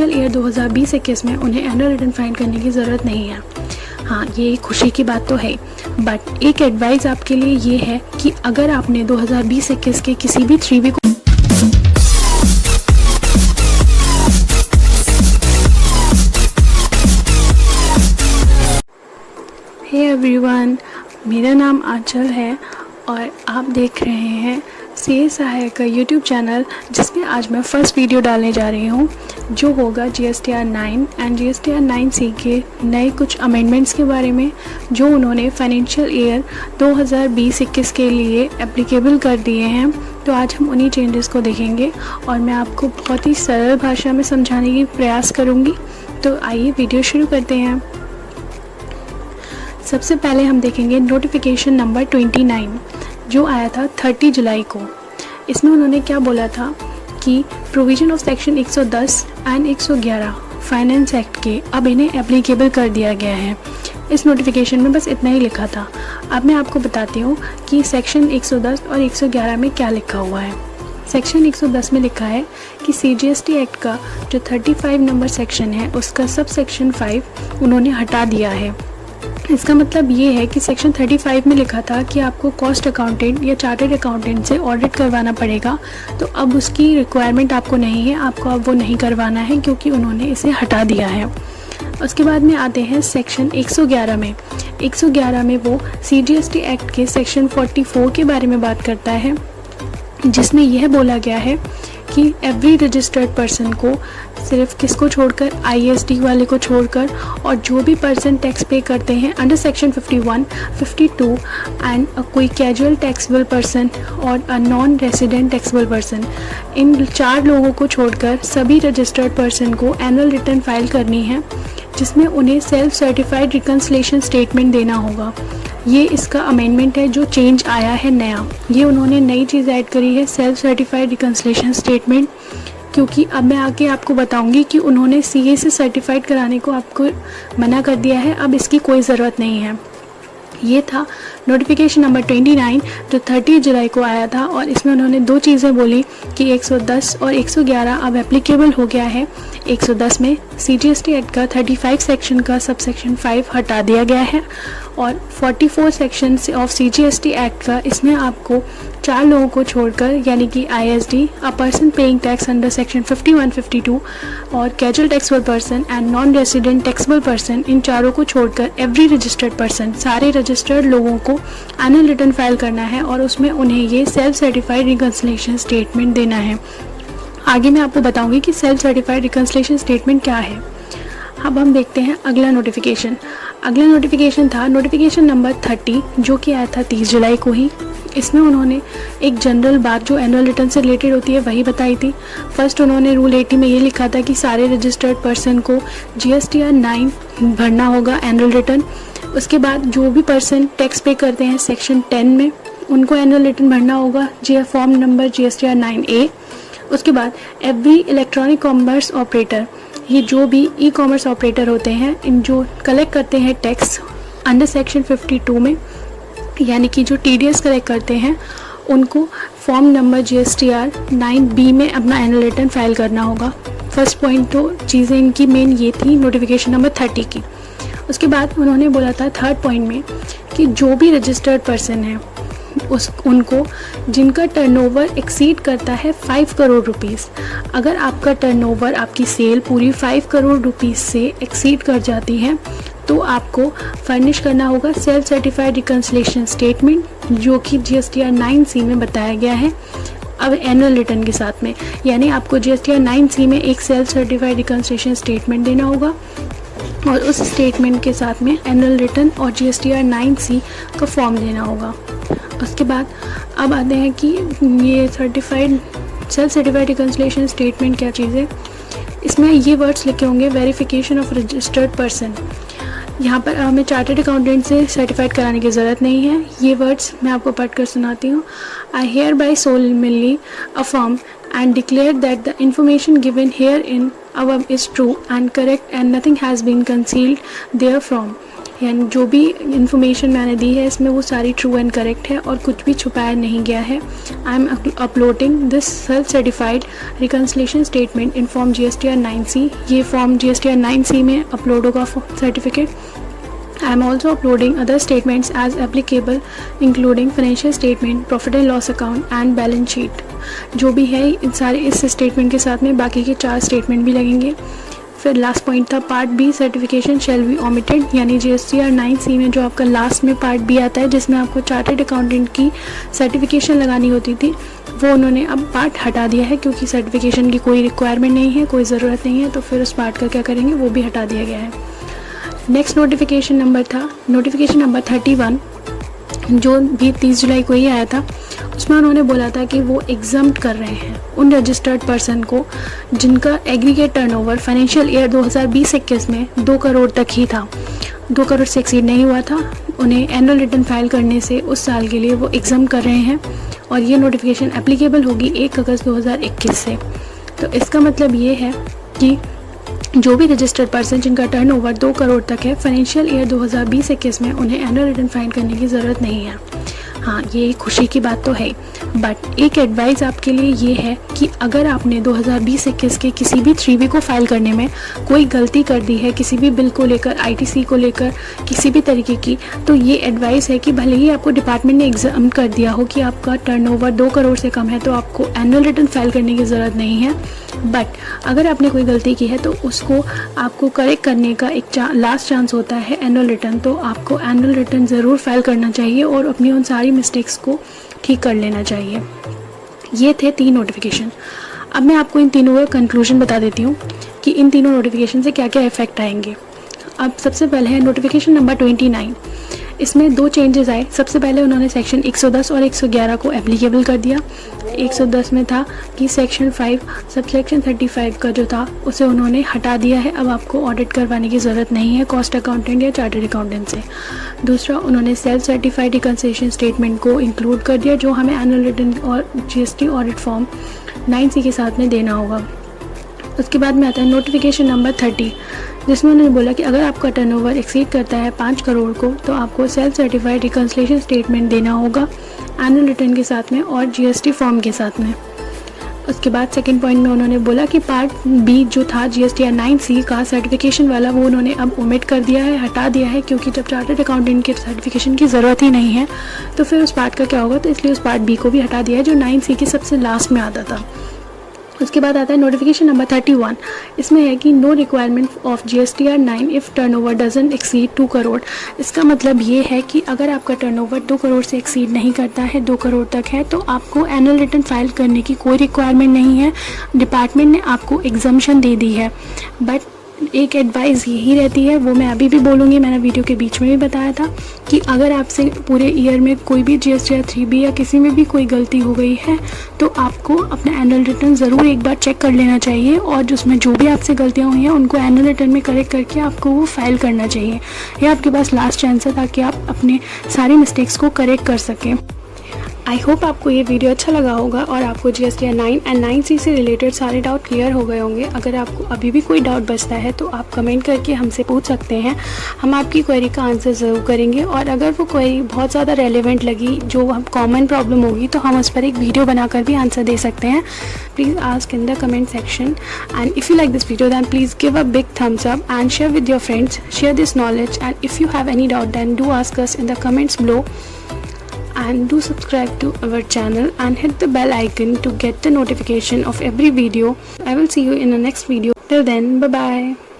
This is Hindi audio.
ईयर 2020-21 में उन्हें एनुअल रिटर्न फाइल करने की ज़रूरत नहीं है। हाँ, ये खुशी की बात तो है, बट एक एडवाइस आपके लिए ये है कि अगर आपने 2020-21 के किसी भी 3 वीक हे एवरीवन, मेरा नाम आंचल है और आप देख रहे हैं सीए सहायक का यूट्यूब चैनल, जिसमें आज मैं फर्स्ट वीडियो डालने जा रही हूँ, जो होगा जीएसटीआर 9 एंड जीएसटीआर 9C के नए कुछ अमेंडमेंट्स के बारे में, जो उन्होंने फाइनेंशियल ईयर 2020-21 के लिए एप्लीकेबल कर दिए हैं। तो आज हम उन्हीं चेंजेस को देखेंगे और मैं आपको बहुत ही सरल भाषा में समझाने की प्रयास करूँगी। तो आइए वीडियो शुरू करते हैं। सबसे पहले हम देखेंगे नोटिफिकेशन नंबर 29, जो आया था 30 जुलाई को। इसमें उन्होंने क्या बोला था कि provision of section 110 and 111 finance act के अब इन्हें एप्लीकेबल कर दिया गया है। इस नोटिफिकेशन में बस इतना ही लिखा था। अब मैं आपको बताती हूँ कि सेक्शन 110 और 111 में क्या लिखा हुआ है। सेक्शन 110 में लिखा है कि CGST एक्ट का जो 35 नंबर सेक्शन है, उसका सब सेक्शन 5 उन्होंने हटा दिया है। इसका मतलब ये है कि सेक्शन 35 में लिखा था कि आपको कॉस्ट अकाउंटेंट या चार्टर्ड अकाउंटेंट से ऑडिट करवाना पड़ेगा, तो अब उसकी रिक्वायरमेंट आपको नहीं है, आपको अब वो नहीं करवाना है, क्योंकि उन्होंने इसे हटा दिया है। उसके बाद में आते हैं सेक्शन 111 में। 111 में वो CGST एक्ट के सेक्शन 44 के बारे में बात करता है, जिसमें यह बोला गया है कि एवरी रजिस्टर्ड पर्सन को, सिर्फ किसको छोड़कर, ISD वाले को छोड़कर, और जो भी पर्सन टैक्स पे करते हैं अंडर सेक्शन 51, 52 एंड कोई कैजुअल टैक्सेबल पर्सन और a non resident taxable person, इन 4 लोगों को छोड़कर सभी रजिस्टर्ड पर्सन को एनुअल रिटर्न फाइल करनी है, जिसमें उन्हें सेल्फ सर्टिफाइड रिकन्सिलेशन स्टेटमेंट देना होगा। ये इसका अमेंडमेंट है जो चेंज आया है नया। ये उन्होंने नई चीज़ ऐड करी है, सेल्फ सर्टिफाइड रिकन्सिलेशन स्टेटमेंट, क्योंकि अब मैं आगे आपको बताऊंगी कि उन्होंने CA से सर्टिफाइड कराने को आपको मना कर दिया है, अब इसकी कोई ज़रूरत नहीं है। ये था नोटिफिकेशन नंबर 29 जो 30 जुलाई को आया था, और इसमें उन्होंने 2 चीज़ें बोली कि 110 और 111 अब एप्लीकेबल हो गया है। 110 में CGST एक्ट का 35 सेक्शन का सब सेक्शन 5 हटा दिया गया है, और 44 सेक्शन ऑफ CGST एक्ट का, इसमें आपको 4 लोगों को छोड़कर, यानी कि ISD, a person paying tax under section 51, 52 और casual taxable person and non resident taxable person, इन चारों को छोड़कर एवरी रजिस्टर्ड पर्सन, सारे रजिस्टर्ड लोगों को एनुअल रिटर्न फाइल करना है, और उसमें उन्हें ये सेल्फ सर्टिफाइड रिकन्सिलेशन स्टेटमेंट देना है। आगे मैं आपको बताऊंगी कि सेल्फ सर्टिफाइड रिकन्सिलेशन स्टेटमेंट क्या है। अब हम देखते हैं अगला नोटिफिकेशन। अगला नोटिफिकेशन था नोटिफिकेशन नंबर 30, जो कि आया था 30 जुलाई को ही। इसमें उन्होंने एक जनरल बात जो एनुअल रिटर्न से रिलेटेड होती है वही बताई थी। फर्स्ट उन्होंने रूल 80 में ये लिखा था कि सारे रजिस्टर्ड पर्सन को GSTR 9 भरना होगा एनुअल रिटर्न। उसके बाद जो भी पर्सन टैक्स पे करते हैं सेक्शन 10 में, उनको एनुअल रिटर्न भरना होगा फॉर्म नंबर GSTR 9A। उसके बाद एवरी इलेक्ट्रॉनिक कॉमर्स ऑपरेटर, ये जो भी ई-कॉमर्स ऑपरेटर होते हैं, इन जो कलेक्ट करते हैं टैक्स अंडर सेक्शन 52 में, यानी कि जो TDS कलेक्ट करते हैं, उनको फॉर्म नंबर GSTR 9B में अपना एनुअल रिटर्न फाइल करना होगा। फर्स्ट पॉइंट तो चीज़ें इनकी मेन ये थी नोटिफिकेशन नंबर 30 की। उसके बाद उन्होंने बोला था थर्ड पॉइंट में कि जो भी रजिस्टर्ड पर्सन है, उनको जिनका टर्नओवर एक्सीड करता है 5 करोड़ रुपीज़, अगर आपका टर्नओवर, आपकी सेल पूरी 5 करोड़ रुपीज़ से एक्सीड कर जाती है, तो आपको फर्निश करना होगा सेल्फ सर्टिफाइड रिकन्सिलेशन स्टेटमेंट, जो कि GSTR 9C में बताया गया है अब एनुअल रिटर्न के साथ में। यानी आपको GSTR 9C में एक सेल्फ सर्टिफाइड रिकन्सिलेशन स्टेटमेंट देना होगा, और उस स्टेटमेंट के साथ में एनुअल रिटर्न और GSTR 9C का फॉर्म देना होगा। उसके बाद अब आते हैं कि ये सेल्फ सर्टिफाइड रिकन्सिलेशन स्टेटमेंट क्या चीज़ है। इसमें ये वर्ड्स लिखे होंगे, वेरिफिकेशन ऑफ रजिस्टर्ड पर्सन। यहाँ पर हमें चार्टर्ड अकाउंटेंट से सर्टिफाइड कराने की ज़रूरत नहीं है। ये वर्ड्स मैं आपको पढ़ कर सुनाती हूँ। I hereby solemnly affirm and declare that the information given herein above is true and correct and nothing has been concealed therefrom. यानी जो भी इन्फॉर्मेशन मैंने दी है इसमें वो सारी ट्रू एंड करेक्ट है और कुछ भी छुपाया नहीं गया है। I am uploading this self certified reconciliation statement in form GSTR 9C। ये फॉर्म GSTR 9C में अपलोड होगा certificate. I am also uploading other statements as applicable, including financial statement, profit and loss account and balance sheet। जो भी है इन सारे इस स्टेटमेंट के साथ में बाकी के 4 स्टेटमेंट भी लगेंगे। फिर लास्ट पॉइंट था part B, certification shall be omitted, यानी GSTR 9C में जो आपका लास्ट में पार्ट बी आता है जिसमें आपको चार्टर्ड अकाउंटेंट की सर्टिफिकेशन लगानी होती थी, वो उन्होंने अब पार्ट हटा दिया है क्योंकि सर्टिफिकेशन की कोई रिक्वायरमेंट नहीं है, कोई ज़रूरत नहीं है, तो फिर उस पार्ट का क्या करेंगे वो भी हटा दिया गया है। नेक्स्ट नोटिफिकेशन नंबर था नोटिफिकेशन नंबर 31, जो भी 30 जुलाई को ही आया था। उसमें उन्होंने बोला था कि वो एग्जम्प्ट कर रहे हैं उन रजिस्टर्ड पर्सन को जिनका एग्रीगेट टर्नओवर फाइनेंशियल ईयर 2020-21 में 2 करोड़ तक ही था, 2 करोड़ से एक्सीड नहीं हुआ था। उन्हें एनुअल रिटर्न फाइल करने से उस साल के लिए वो एग्जम्प्ट कर रहे हैं और ये नोटिफिकेशन एप्लीकेबल होगी 1 अगस्त 2021 से। तो इसका मतलब ये है कि जो भी रजिस्टर्ड पर्सन जिनका टर्नओवर 2 करोड़ तक है फाइनेंशियल ईयर 2020-21 में, उन्हें एनुअल रिटर्न फाइल करने की ज़रूरत नहीं है। हाँ, ये खुशी की बात तो है, बट एक एडवाइस आपके लिए ये है कि अगर आपने 2020-21 के किसी भी 3B को फाइल करने में कोई गलती कर दी है, किसी भी बिल को लेकर, ITC को लेकर, किसी भी तरीके की, तो ये एडवाइस है कि भले ही आपको डिपार्टमेंट ने एग्जाम कर दिया हो कि आपका टर्नओवर 2 करोड़ से कम है तो आपको एनुअल रिटर्न फाइल करने की ज़रूरत नहीं है, बट अगर आपने कोई गलती की है तो उसको आपको करेक्ट करने का एक लास्ट चांस होता है एनुअल रिटर्न। तो आपको एनुअल रिटर्न ज़रूर फाइल करना चाहिए और अपनी उन सारी मिस्टेक्स को ठीक कर लेना चाहिए। ये थे 3 नोटिफिकेशन। अब मैं आपको इन तीनों का कंक्लूजन बता देती हूँ कि इन तीनों नोटिफिकेशन से क्या क्या इफेक्ट आएंगे। अब सबसे पहले है नोटिफिकेशन नंबर 29। इसमें 2 चेंजेस आए। सबसे पहले उन्होंने सेक्शन 110 और 111 को एप्लीकेबल कर दिया। 110 में था कि सेक्शन 5 सबसेक्शन 35 का जो था उसे उन्होंने हटा दिया है, अब आपको ऑडिट करवाने की ज़रूरत नहीं है कॉस्ट अकाउंटेंट या चार्टर्ड अकाउंटेंट से। दूसरा, उन्होंने सेल्फ सर्टिफाइड रिकन्सिलिएशन स्टेटमेंट को इंक्लूड कर दिया जो हमें एनुअल रिटर्न और GST ऑडिट फॉर्म 9C के साथ में देना होगा। उसके बाद में आता है नोटिफिकेशन नंबर 30, जिसमें उन्होंने बोला कि अगर आपका टर्नओवर एक्सीड करता है 5 करोड़ को तो आपको सेल्फ सर्टिफाइड रिकन्सिलिएशन स्टेटमेंट देना होगा एनुअल रिटर्न के साथ में और GST फॉर्म के साथ में। उसके बाद सेकंड पॉइंट में उन्होंने बोला कि पार्ट बी जो था GSTR 9C का सर्टिफिकेशन वाला, वो उन्होंने अब ओमिट कर दिया है, हटा दिया है, क्योंकि जब चार्टर्ड अकाउंटेंट के सर्टिफिकेशन की ज़रूरत ही नहीं है तो फिर उस पार्ट का क्या होगा, तो इसलिए उस पार्ट बी को भी हटा दिया है जो 9C के सबसे लास्ट में आता था। उसके बाद आता है नोटिफिकेशन नंबर 31। इसमें है कि no requirement of GSTR 9 if turnover doesn't exceed 2 crore. इसका मतलब ये है कि अगर आपका टर्नओवर 2 करोड़ से एक्सीड नहीं करता है, 2 करोड़ तक है, तो आपको एनुअल रिटर्न फाइल करने की कोई रिक्वायरमेंट नहीं है। डिपार्टमेंट ने आपको एग्जम्पशन दे दी है, बट एक एडवाइस यही रहती है, वो मैं अभी भी बोलूँगी, मैंने वीडियो के बीच में भी बताया था कि अगर आपसे पूरे ईयर में कोई भी GSTR 3B या किसी में भी कोई गलती हो गई है तो आपको अपना एनुअल रिटर्न ज़रूर एक बार चेक कर लेना चाहिए और जिसमें जो भी आपसे गलतियाँ हुई हैं उनको एनुअल रिटर्न में करेक्ट करके आपको वो फाइल करना चाहिए। ये आपके पास लास्ट चांस है ताकि आप अपने सारी मिस्टेक्स को करेक्ट कर सकें। आई होप आपको ये वीडियो अच्छा लगा होगा और आपको GSTR 9 एंड 9C से रिलेटेड सारे डाउट क्लियर हो गए होंगे। अगर आपको अभी भी कोई डाउट बचता है तो आप कमेंट करके हमसे पूछ सकते हैं, हम आपकी क्वेरी का आंसर ज़रूर करेंगे और अगर वो क्वेरी बहुत ज़्यादा रेलेवेंट लगी, जो हम कॉमन प्रॉब्लम होगी, तो हम उस पर एक वीडियो बनाकर भी आंसर दे सकते हैं। Please ask in the comment section and if you like this video then please give a big thumbs up and share with your friends, share this knowledge, and if you have any doubt then do ask us in the comments below. And do subscribe to our channel and hit the bell icon to get the notification of every video. I will see you in the next video. Till then, bye bye.